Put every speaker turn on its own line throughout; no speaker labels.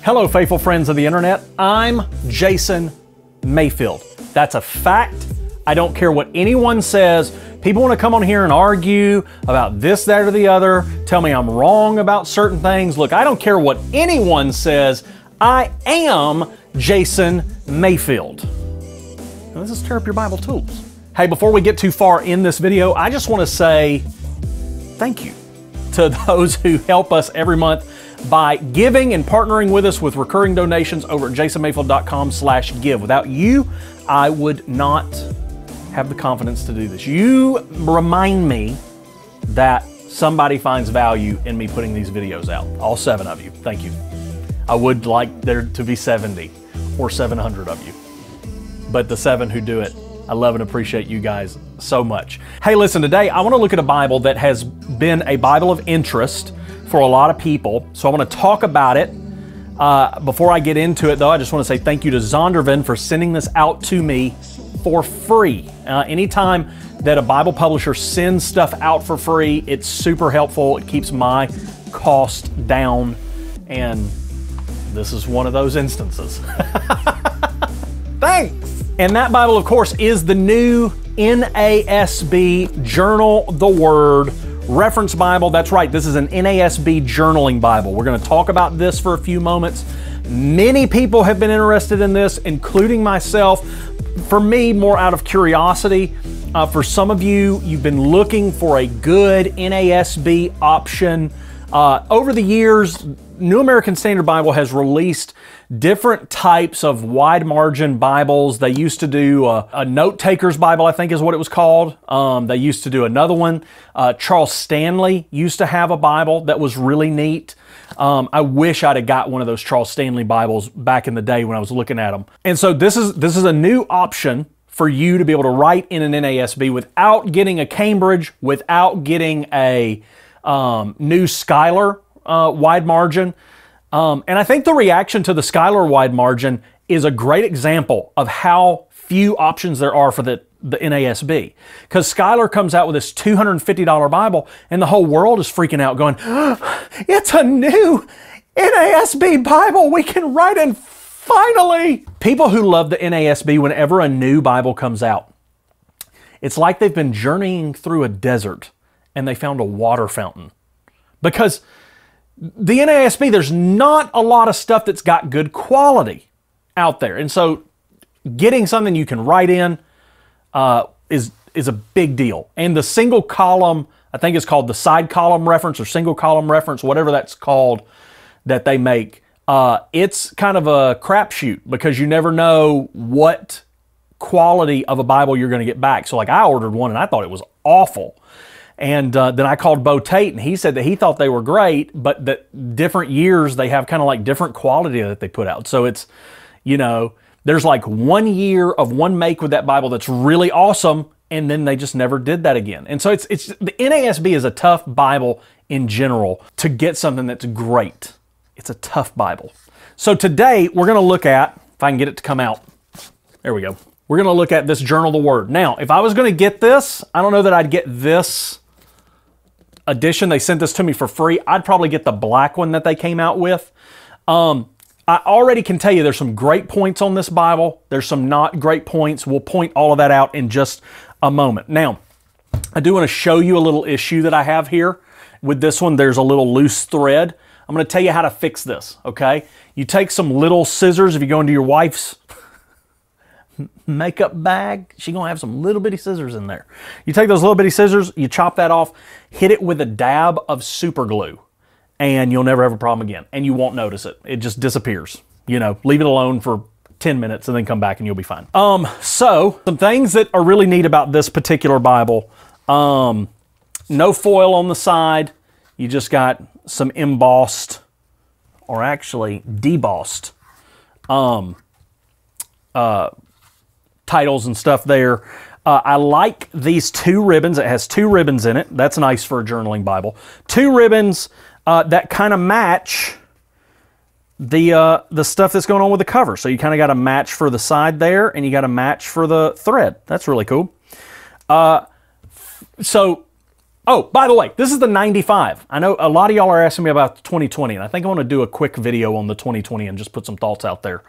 Hello, faithful friends of the internet. I'm Jason Mayfield. That's a fact. I don't care what anyone says. People want to come on here and argue about this, that, or the other, tell me I'm wrong about certain things. Look, I don't care what anyone says. I am Jason Mayfield. Now, this is Tear Up Your Bible Tools. Hey, before we get too far in this video, I just want to say thank you to those who help us every month by giving and partnering with us with recurring donations over at jasonmayfield.com/give. Without you, I would not have the confidence to do this. You remind me that somebody finds value in me putting these videos out. All 7 of you, thank you. I would like there to be 70 or 700 of you, but the 7 who do it, I love and appreciate you guys so much. Hey, listen, today I want to look at a Bible that has been a Bible of interest for a lot of people. So I want to talk about it. Before I get into it though, I just want to say thank you to Zondervan for sending this out to me for free. Anytime that a Bible publisher sends stuff out for free, it's super helpful. It keeps my cost down, and this is one of those instances. Thanks! And that Bible, of course, is the new NASB Journal the Word Reference Bible. That's right, this is an NASB journaling Bible. We're going to talk about this for a few moments. Many people have been interested in this, including myself. For me, more out of curiosity. For some of you, you've been looking for a good NASB option. Over the years, New American Standard Bible has released different types of wide margin Bibles. They used to do a note taker's Bible, I think is what it was called. They used to do another one. Charles Stanley used to have a Bible that was really neat. I wish I'd have got one of those Charles Stanley Bibles back in the day when I was looking at them. And so this is a new option for you to be able to write in an NASB without getting a Cambridge, without getting a new Schuyler wide margin. And I think the reaction to the Schuyler wide margin is a great example of how few options there are for the NASB. Because Schuyler comes out with this $250 Bible and the whole world is freaking out going, oh, it's a new NASB Bible we can write in finally. People who love the NASB, whenever a new Bible comes out, it's like they've been journeying through a desert and they found a water fountain. Because the NASB, there's not a lot of stuff that's got good quality out there. And so getting something you can write in is a big deal. And the single column, I think it's called the side column reference or single column reference, whatever that's called that they make, it's kind of a crapshoot because you never know what quality of a Bible you're going to get back. So like I ordered one and I thought it was awful. And then I called Bo Tate and he said that he thought they were great, but that different years they have kind of like different quality that they put out. So it's, you know, there's like 1 year of one make with that Bible that's really awesome, and then they just never did that again. And so it's the NASB is a tough Bible in general to get something that's great. It's a tough Bible. So today we're going to look at, if I can get it to come out, there we go. We're going to look at this Journal the Word. Now, if I was going to get this, I don't know that I'd get this edition. They sent this to me for free. I'd probably get the black one that they came out with. I already can tell you there's some great points on this Bible. There's some not great points. We'll point all of that out in just a moment. Now, I do want to show you a little issue that I have here. With this one, there's a little loose thread. I'm going to tell you how to fix this, okay? You take some little scissors. If you go into your wife's makeup bag, she's going to have some little bitty scissors in there. You take those little bitty scissors, you chop that off, hit it with a dab of super glue, and you'll never have a problem again. And you won't notice it. It just disappears. You know, leave it alone for 10 minutes and then come back and you'll be fine. So some things that are really neat about this particular Bible. No foil on the side. You just got some embossed, or actually debossed, titles and stuff there. I like these 2 ribbons. It has 2 ribbons in it. That's nice for a journaling Bible. 2 ribbons that kind of match the stuff that's going on with the cover. So you kind of got a match for the side there, and you got a match for the thread. That's really cool. So Oh, by the way, this is the 95. I know a lot of y'all are asking me about the 2020, and I think I want to do a quick video on the 2020 and just put some thoughts out there.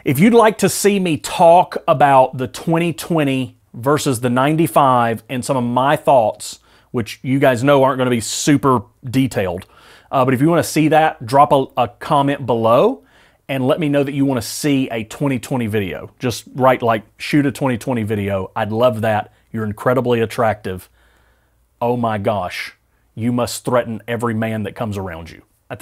If you'd like to see me talk about the 2020 versus the 95 and some of my thoughts, which you guys know aren't going to be super detailed, but if you want to see that, drop a comment below and let me know that you want to see a 2020 video. Just write like, shoot a 2020 video. I'd love that. You're incredibly attractive. Oh my gosh, you must threaten every man that comes around you.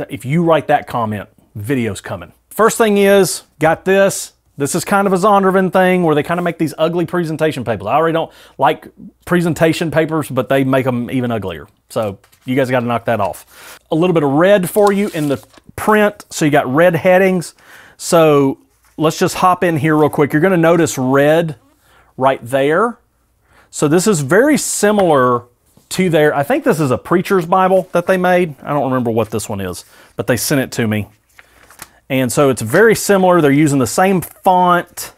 If you write that comment, video's coming. First thing is, got this. This is kind of a Zondervan thing where they kind of make these ugly presentation papers. I already don't like presentation papers, but they make them even uglier. So you guys got to knock that off. A little bit of red for you in the print. So you got red headings. So let's just hop in here real quick. You're going to notice red right there. So this is very similar to their, I think this is a preacher's Bible that they made. I don't remember what this one is, but they sent it to me. And so it's very similar. They're using the same font,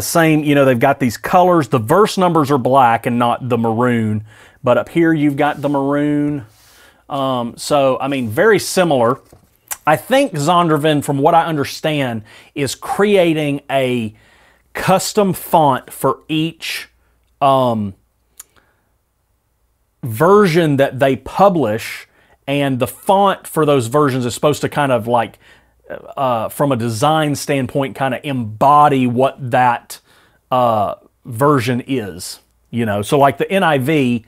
same, you know, they've got these colors. The verse numbers are black and not the maroon, but up here you've got the maroon. So, I mean, very similar. I think Zondervan, from what I understand, is creating a custom font for each version that they publish, and the font for those versions is supposed to kind of like, from a design standpoint, kind of embody what that version is, you know. So like the NIV,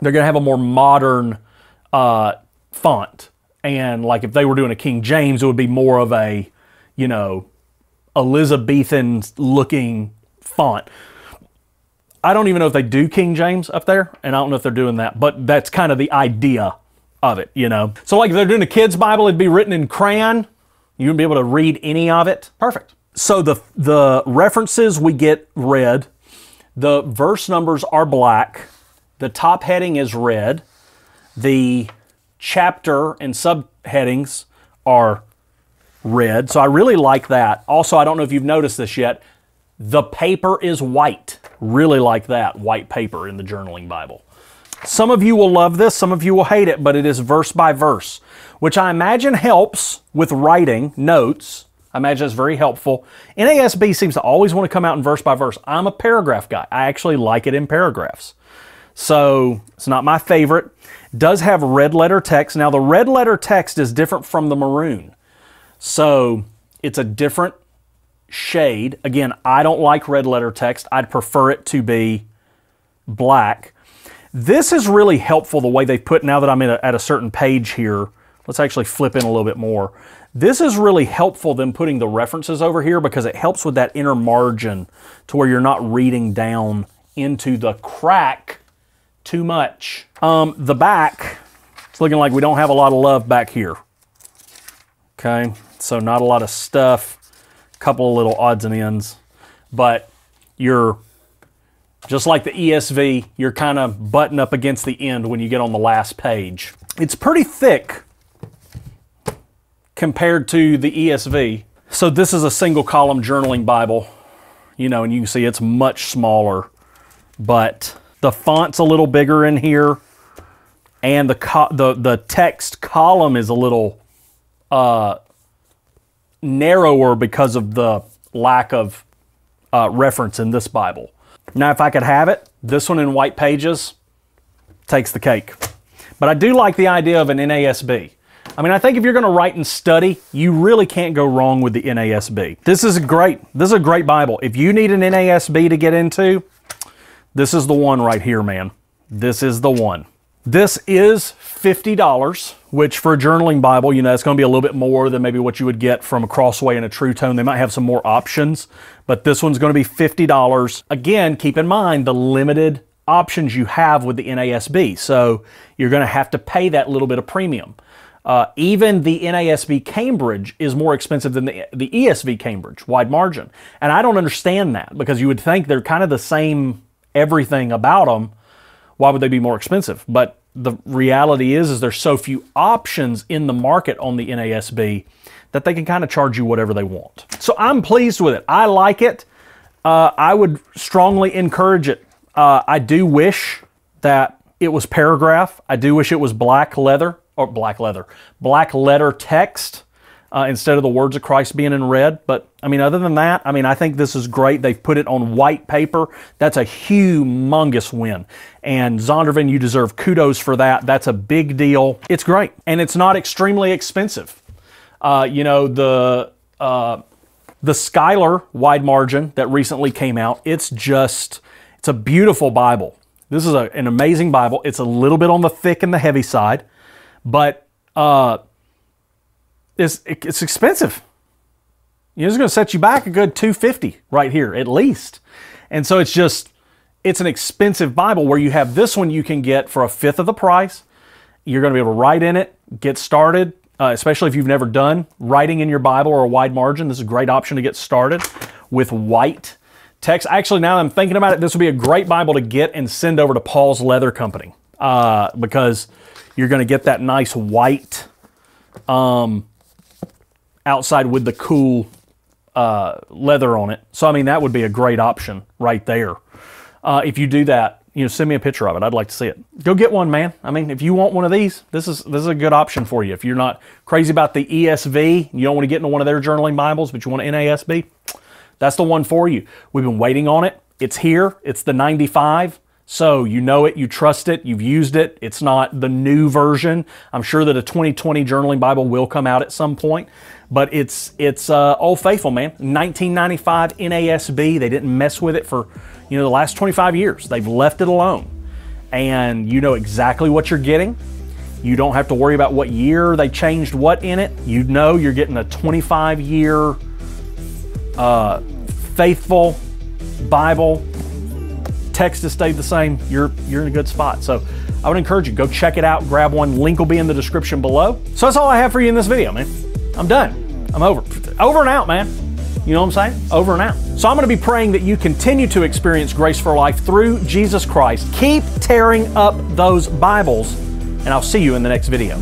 they're going to have a more modern font, and like if they were doing a King James, it would be more of a, you know, Elizabethan looking font. I don't even know if they do King James up there, and I don't know if they're doing that, but that's kind of the idea of it, you know. So like if they're doing a kid's Bible, it'd be written in crayon. You wouldn't be able to read any of it. Perfect. So the references we get red. The verse numbers are black. The top heading is red. The chapter and subheadings are red. So I really like that. Also, I don't know if you've noticed this yet, the paper is white. Really like that, white paper in the journaling Bible. Some of you will love this, some of you will hate it, but it is verse by verse, which I imagine helps with writing notes. I imagine it's very helpful. NASB seems to always want to come out in verse by verse. I'm a paragraph guy. I actually like it in paragraphs. So it's not my favorite. It does have red letter text. Now the red letter text is different from the maroon. So it's a different shade. Again, I don't like red letter text. I'd prefer it to be black. This is really helpful the way they put, now that I'm at a certain page here, let's actually flip in a little bit more. This is really helpful, them putting the references over here, because it helps with that inner margin to where you're not reading down into the crack too much. The back, it's looking like we don't have a lot of love back here. Okay, so not a lot of stuff. Couple of little odds and ends, but you're just like the ESV, you're kind of butting up against the end when you get on the last page. It's pretty thick compared to the ESV. So this is a single column journaling Bible, you know, and you can see it's much smaller, but the font's a little bigger in here, and the text column is a little narrower because of the lack of reference in this Bible. Now, if I could have it, this one in white pages takes the cake. But I do like the idea of an NASB. I mean, I think if you're going to write and study, you really can't go wrong with the NASB. This is a great Bible. If you need an NASB to get into, this is the one right here, man. This is the one. This is $50, which for a journaling Bible, you know, it's going to be a little bit more than maybe what you would get from a Crossway and a True Tone. They might have some more options, but this one's going to be $50. Again, keep in mind the limited options you have with the NASB. So you're going to have to pay that little bit of premium. Even the NASB Cambridge is more expensive than the ESV Cambridge, wide margin. And I don't understand that, because you would think they're kind of the same everything about them. Why would they be more expensive? But the reality is there's so few options in the market on the NASB that they can kind of charge you whatever they want. So I'm pleased with it. I like it. I would strongly encourage it. I do wish that it was paragraph. I do wish it was black letter text instead of the words of Christ being in red. But I mean, other than that, I mean, I think this is great. They've put it on white paper. That's a humongous win. And Zondervan, you deserve kudos for that. That's a big deal. It's great. And it's not extremely expensive. You know, the Schuyler wide margin that recently came out, it's a beautiful Bible. This is an amazing Bible. It's a little bit on the thick and the heavy side, but it's expensive. You know, it's going to set you back a good $250 right here at least. And so it's an expensive Bible, where you have this one you can get for a fifth of the price. You're going to be able to write in it, get started, especially if you've never done writing in your Bible or a wide margin. This is a great option to get started with white text. Actually, now that I'm thinking about it, this would be a great Bible to get and send over to Paul's Leather Company, because you're going to get that nice white outside with the cool leather on it. So, I mean, that would be a great option right there. If you do that, you know, send me a picture of it. I'd like to see it. Go get one, man. I mean, if you want one of these, this is a good option for you. If you're not crazy about the ESV, you don't want to get into one of their journaling Bibles, but you want an NASB, that's the one for you. We've been waiting on it. It's here. It's the 95. So you know it, you trust it, you've used it. It's not the new version. I'm sure that a 2020 journaling Bible will come out at some point, but it's Old Faithful, man. 1995 NASB. They didn't mess with it for, you know, the last 25 years. They've left it alone, and you know exactly what you're getting. You don't have to worry about what year they changed what in it. You know you're getting a 25-year faithful Bible. Text has stayed the same. You're in a good spot. So I would encourage you, go check it out, grab one. Link will be in the description below. So that's all I have for you in this video, man. I'm done. I'm over and out, man. You know what I'm saying? Over and out. So I'm going to be praying that you continue to experience grace for life through Jesus Christ. Keep tearing up those Bibles, and I'll see you in the next video.